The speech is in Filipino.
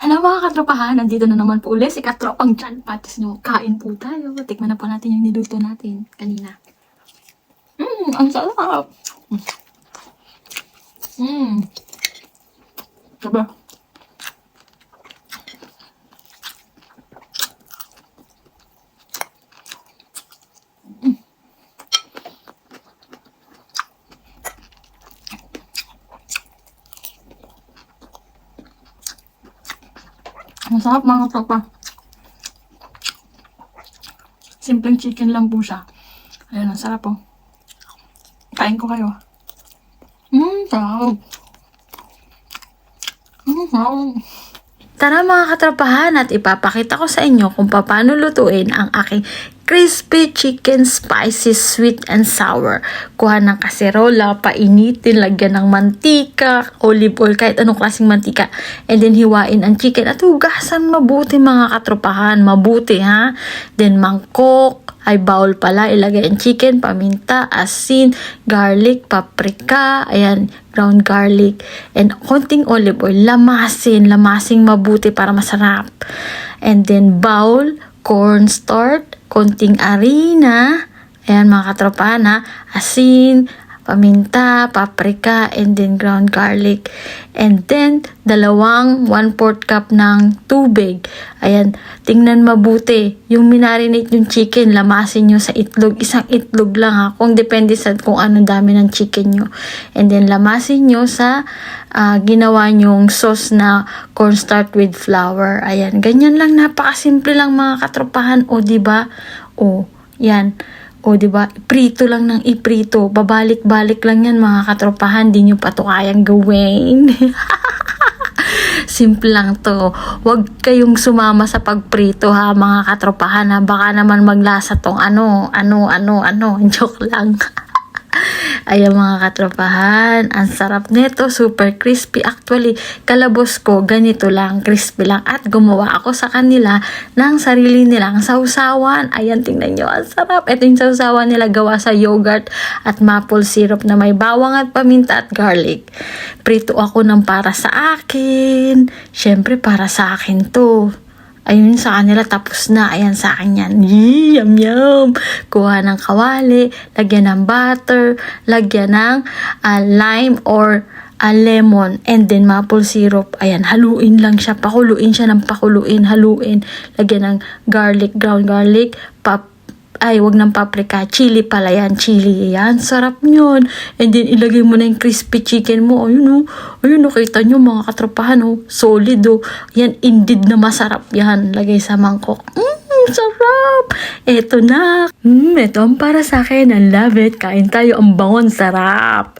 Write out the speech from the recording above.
Hello mga katropahan, nandito na naman po ulit si katropang John Patis nyo. Kain po tayo. Tikman na po natin yung niluto natin kanina. Ang sarap! Diba? Masarap mga katropa. Simpleng chicken lang po siya. Ayan, ang sarap po. Kain ko kayo. Sarap. Sarap. Tara mga katrapahan at ipapakita ko sa inyo kung paano lutuin ang aking crispy chicken spicy sweet and sour. Kuha ng kaserola, painitin, lagyan ng mantika, olive oil, kahit anong klaseng mantika. And then hiwain ang chicken at hugasan mabuti mga katrapahan. Mabuti ha. Then mangkok, ay bowl pala, ilagay ang chicken, paminta, asin, garlic, paprika, ayan, ground garlic, and konting olive oil, lamasin mabuti para masarap. And then bowl, cornstarch, konting harina, ayan mga katropahan ha, asin, paminta, paprika, and then ground garlic. And then, 1/4 cup ng tubig. Ayan, tingnan mabuti. Yung minarinate yung chicken, lamasin nyo sa itlog. Isang itlog lang ha, kung depende sa kung anong dami ng chicken nyo. And then, lamasin nyo sa ginawa nyong sauce na cornstarch with flour. Ayan, ganyan lang, napakasimple lang mga katropahan. O, diba? O, yan. O, diba? Iprito lang ng iprito. Babalik-balik lang yan, mga katropahan. Di nyo pa to kayang gawin. Simple lang to. Huwag kayong sumama sa pagprito, ha, mga katropahan, ha. Baka naman maglasa tong ano. Joke lang. Ayan mga katropahan, ang sarap nito, super crispy. Actually, kalabos ko, ganito lang, crispy lang. At gumawa ako sa kanila ng sarili nilang sausawan. Ayan, tingnan nyo, ang sarap. Ito yung sausawan nila gawa sa yogurt at maple syrup na may bawang at paminta at garlic. Prito ako ng para sa akin. Syempre, para sa akin to. Ayun sa kanila, tapos na. Ayan sa akin yan. Yee, yum. Kuha ng kawali, lagyan ng butter, lagyan ng lime or lemon, and then maple syrup. Ayan, haluin lang siya. Pakuluin siya ng pakuluin, haluin. Lagyan ng garlic, ground garlic, wag ng paprika, chili pala yan, chili yan, sarap nyon. And then ilagay mo na yung crispy chicken mo. Ayun kita nyo mga katropahan, solid yan, indeed na masarap yan. Lagay sa mangkok, sarap. Eto na, ito ang para sa akin, I love it. Kain tayo, ang bangon, sarap.